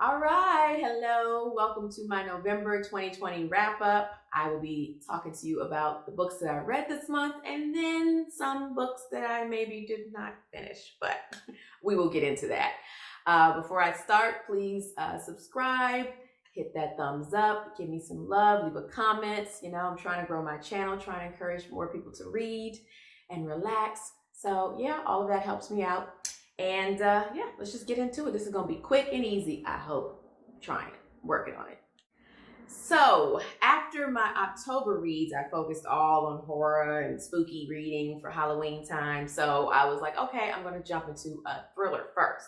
All right, hello. Welcome to my November 2020 wrap up. I will be talking to you about the books that I read this month and then some books that I maybe did not finish, but we will get into that. Before I start, please subscribe, hit that thumbs up, give me some love, leave a comment. I'm trying to grow my channel, trying to encourage more people to read and relax. So, yeah, all of that helps me out. And yeah, let's just get into it. This is going to be quick and easy, I hope. Trying it, working on it. So, after my October reads, I focused all on horror and spooky reading for Halloween time. So, I was like, okay, I'm going to jump into a thriller first.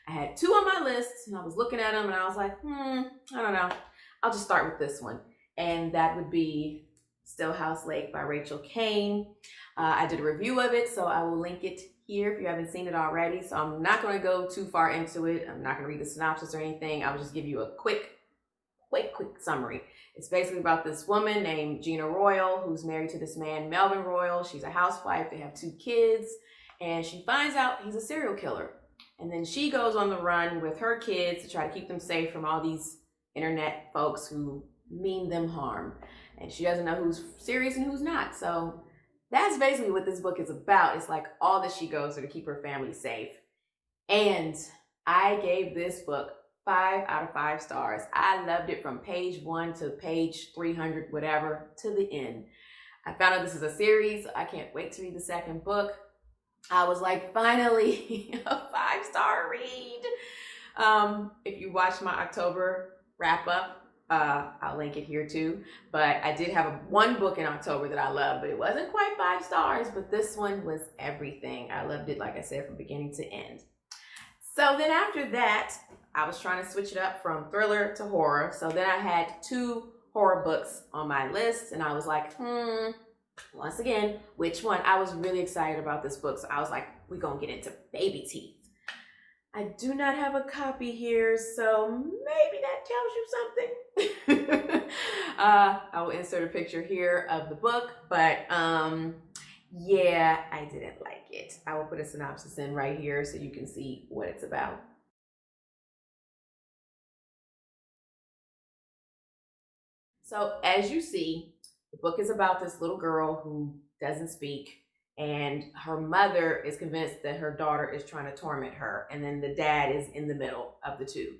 I had two on my list, and I was looking at them, and I was like, I don't know. I'll just start with this one. And that would be Stillhouse Lake by Rachel Caine. I did a review of it, so I will link it here if you haven't seen it already. So I'm not going to go too far into it. I'm not going to read the synopsis or anything. I'll just give you a quick summary. It's basically about this woman named Gina Royal who's married to this man, Melvin Royal. She's a housewife. They have two kids, and she finds out he's a serial killer. And then she goes on the run with her kids to try to keep them safe from all these internet folks who mean them harm. And she doesn't know who's serious and who's not. So that's basically what this book is about. It's like all that she goes through to keep her family safe. And I gave this book 5 out of 5 stars. I loved it from page 1 to page 300, whatever, to the end. I found out this is a series. I can't wait to read the second book. I was like, finally, a 5-star read. If you watched my October wrap up, I'll link it here too. But I did have one book in October that I loved, but it wasn't quite 5 stars. But this one was everything. I loved it, like I said, from beginning to end. So then after that, I was trying to switch it up from thriller to horror. So then I had 2 horror books on my list, and I was like, once again, which one? I was really excited about this book, so I was like, we're gonna get into Baby Teeth. I do not have a copy here, so maybe that tells you something. I will insert a picture here of the book, but yeah, I didn't like it. I will put a synopsis in right here so you can see what it's about. So as you see, the book is about this little girl who doesn't speak, and her mother is convinced that her daughter is trying to torment her, and then the dad is in the middle of the two.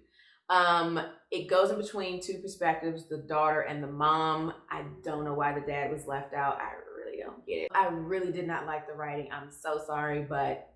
It goes in between 2 perspectives, the daughter and the mom. I don't know why the dad was left out. I really don't get it. I really did not like the writing. I'm so sorry, but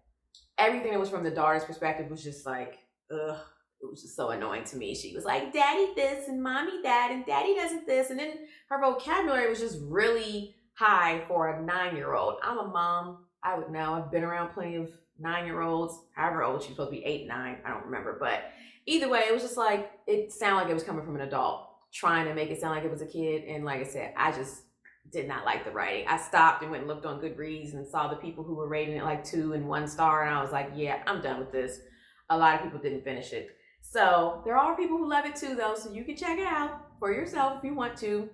everything that was from the daughter's perspective was just like, ugh. It was just so annoying to me. She was like, daddy this and mommy that, and daddy doesn't this. And then her vocabulary was just really high for a 9-year-old. I'm a mom. I would know. I've been around plenty of 9-year-olds, however old she's supposed to be, 8, 9. I don't remember. But either way, it was just like, it sounded like it was coming from an adult, trying to make it sound like it was a kid. And like I said, I just did not like the writing. I stopped and went and looked on Goodreads and saw the people who were rating it like 2 and 1 star. And I was like, yeah, I'm done with this. A lot of people didn't finish it. So there are people who love it too, though, so you can check it out for yourself if you want to.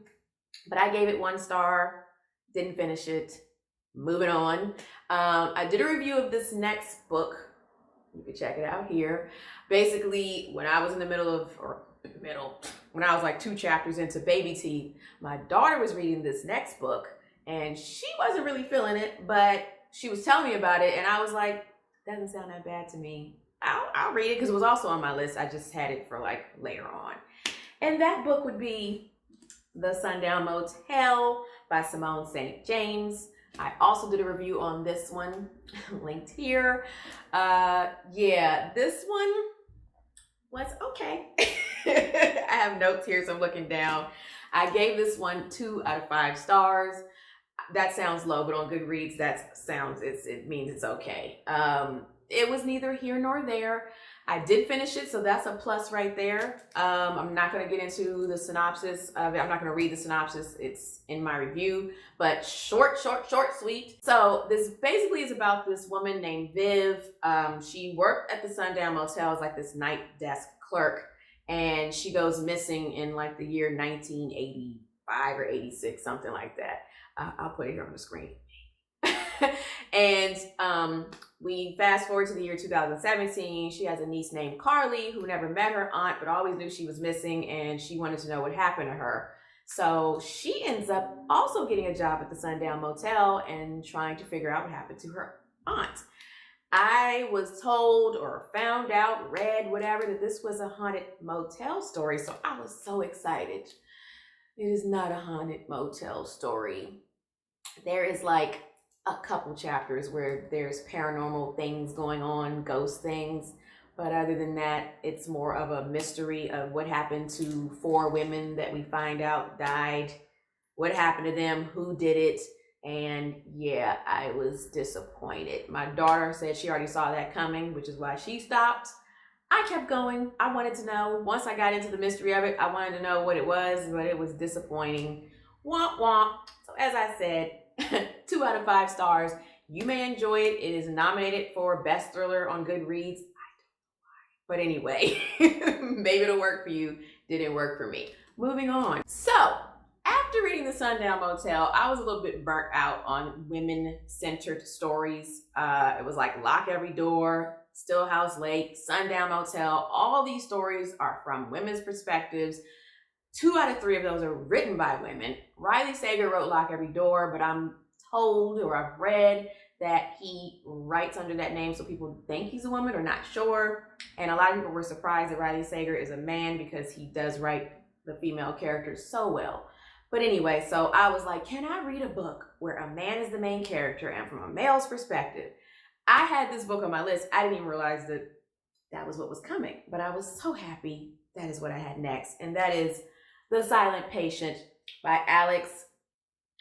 But I gave it 1 star, didn't finish it. Moving on. I did a review of this next book. You can check it out here. Basically, when I was when I was like 2 chapters into Baby Teeth, my daughter was reading this next book, and she wasn't really feeling it, but she was telling me about it, and I was like, doesn't sound that bad to me. I'll read it because it was also on my list. I just had it for like later on. And that book would be The Sundown Motel by Simone St. James. I also did a review on this one, linked here. Yeah, this one was okay. I have notes here, so I'm looking down. I gave this one 2 out of 5 stars. That sounds low, but on Goodreads, it means it's okay. It was neither here nor there. I did finish it, so that's a plus right there. I'm not going to get into the synopsis of it. I'm not going to read the synopsis. It's in my review, but short, sweet. So this basically is about this woman named Viv. She worked at the Sundown Motel as like this night desk clerk, and she goes missing in like the year 1985 or 86, something like that. I'll put it here on the screen. And We fast forward to the year 2017. She has a niece named Carly who never met her aunt, but always knew she was missing, and she wanted to know what happened to her. So she ends up also getting a job at the Sundown Motel and trying to figure out what happened to her aunt. I was told or found out, read, whatever, that this was a haunted motel story. So I was so excited. It is not a haunted motel story. There is like a couple chapters where there's paranormal things going on, ghost things. But other than that, it's more of a mystery of what happened to 4 women that we find out died, what happened to them, who did it. And yeah, I was disappointed. My daughter said she already saw that coming, which is why she stopped. I kept going. I wanted to know. Once I got into the mystery of it, I wanted to know what it was, but it was disappointing. Womp womp. So as I said, 2 out of 5 stars. You may enjoy it. It is nominated for Best Thriller on Goodreads. But anyway, maybe it'll work for you. Didn't work for me. Moving on. So, after reading The Sundown Motel, I was a little bit burnt out on women-centered stories. It was like Lock Every Door, Stillhouse Lake, Sundown Motel. All these stories are from women's perspectives. 2 out of 3 of those are written by women. Riley Sager wrote Lock Every Door, but I'm told or I've read that he writes under that name so people think he's a woman or not sure. And a lot of people were surprised that Riley Sager is a man because he does write the female characters so well. But anyway, so I was like, can I read a book where a man is the main character and from a male's perspective? I had this book on my list. I didn't even realize that that was what was coming, but I was so happy that is what I had next. And that is The Silent Patient by Alex,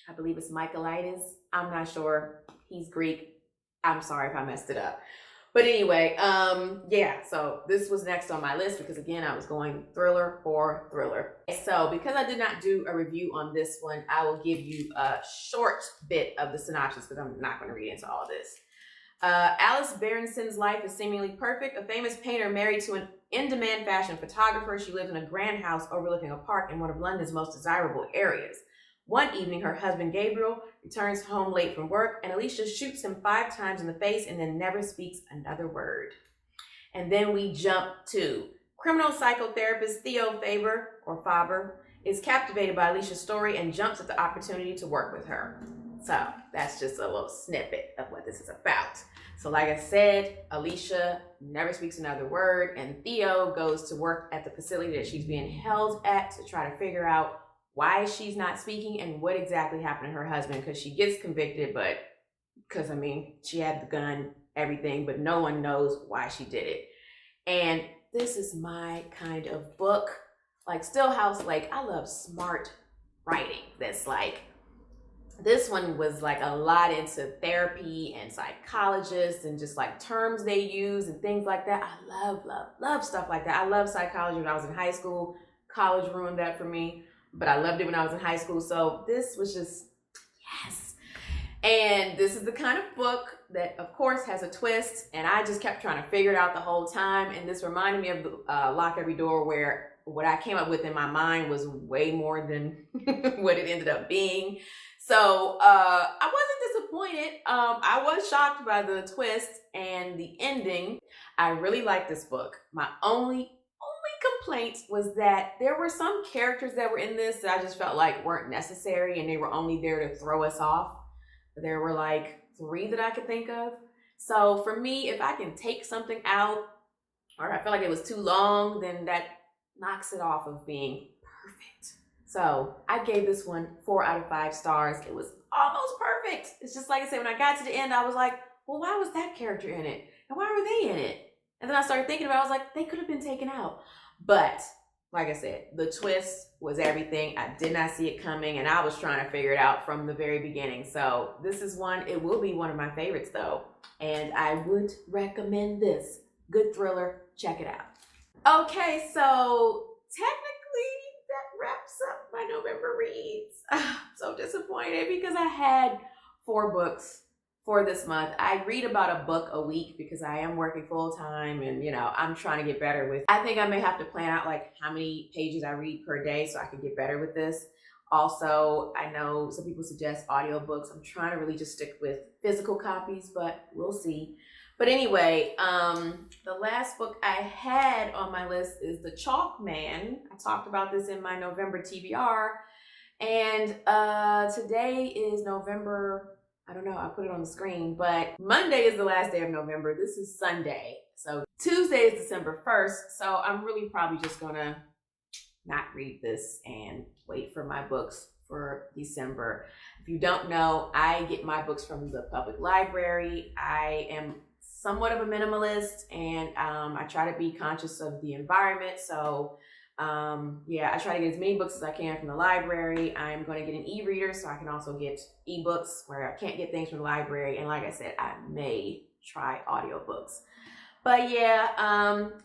I believe it's Michaelides. I'm not sure. He's Greek. I'm sorry if I messed it up. But anyway, yeah, so this was next on my list because again, I was going thriller or thriller. So because I did not do a review on this one, I will give you a short bit of the synopsis because I'm not going to read into all of this. Alice Berenson's life is seemingly perfect. A famous painter married to an in-demand fashion photographer. She lives in a grand house overlooking a park in one of London's most desirable areas. One evening, her husband Gabriel returns home late from work, and Alicia shoots him 5 times in the face and then never speaks another word. And then we jump to criminal psychotherapist Theo Faber is captivated by Alicia's story and jumps at the opportunity to work with her. So that's just a little snippet of what this is about. So like I said, Alicia never speaks another word, and Theo goes to work at the facility that she's being held at to try to figure out why she's not speaking and what exactly happened to her husband, because she gets convicted, but because, I mean, she had the gun, everything, but no one knows why she did it. And this is my kind of book. Like Stillhouse Lake, I love smart writing that's like, this one was like a lot into therapy and psychologists and just like terms they use and things like that. I love stuff like that. I love psychology when I was in high school. College ruined that for me, but I loved it when I was in high school. So this was just, yes. And this is the kind of book that, of course, has a twist. And I just kept trying to figure it out the whole time. And this reminded me of Lock Every Door, where what I came up with in my mind was way more than what it ended up being. So I wasn't disappointed. I was shocked by the twist and the ending. I really liked this book. My only complaint was that there were some characters that were in this that I just felt like weren't necessary, and they were only there to throw us off. There were like 3 that I could think of. So for me, if I can take something out, or I feel like it was too long, then that knocks it off of being perfect. So I gave this one 4 out of 5 stars. It was almost perfect. It's just like I said, when I got to the end, I was like, well, why was that character in it? And why were they in it? And then I started thinking about it. I was like, they could have been taken out. But like I said, the twist was everything. I did not see it coming, and I was trying to figure it out from the very beginning. So this is one, it will be one of my favorites though. And I would recommend this. Good thriller, check it out. Okay, so technically that wraps up my November reads. I'm so disappointed because I had 4 books for this month. I read about a book a week because I am working full time, and you know, I'm trying to get better with, I think I may have to plan out like how many pages I read per day so I can get better with this. Also, I know some people suggest audiobooks. I'm trying to really just stick with physical copies, but we'll see. But anyway, the last book I had on my list is The Chalk Man. I talked about this in my November TBR. And today is November, I don't know, I put it on the screen, but Monday is the last day of November. This is Sunday. So Tuesday is December 1st. So I'm really probably just gonna not read this and wait for my books for December. If you don't know, I get my books from the public library. I am somewhat of a minimalist, and I try to be conscious of the environment. So yeah, I try to get as many books as I can from the library. I'm going to get an e-reader so I can also get ebooks where I can't get things from the library. And like I said, I may try audiobooks. But yeah,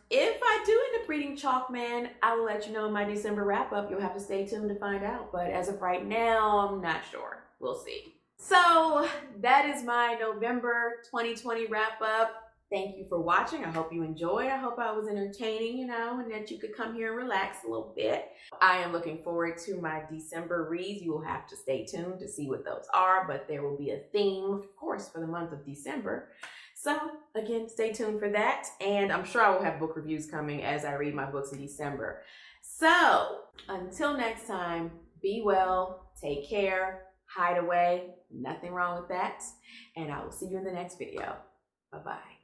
if I do end up reading Chalk Man, I will let you know in my December wrap up. You'll have to stay tuned to find out. But as of right now, I'm not sure. We'll see. So that is my November 2020 wrap up. Thank you for watching. I hope you enjoyed. I hope I was entertaining, and that you could come here and relax a little bit. I am looking forward to my December reads. You will have to stay tuned to see what those are, but there will be a theme, of course, for the month of December. So again, stay tuned for that. And I'm sure I will have book reviews coming as I read my books in December. So until next time, be well, take care, hide away, nothing wrong with that. And I will see you in the next video. Bye-bye.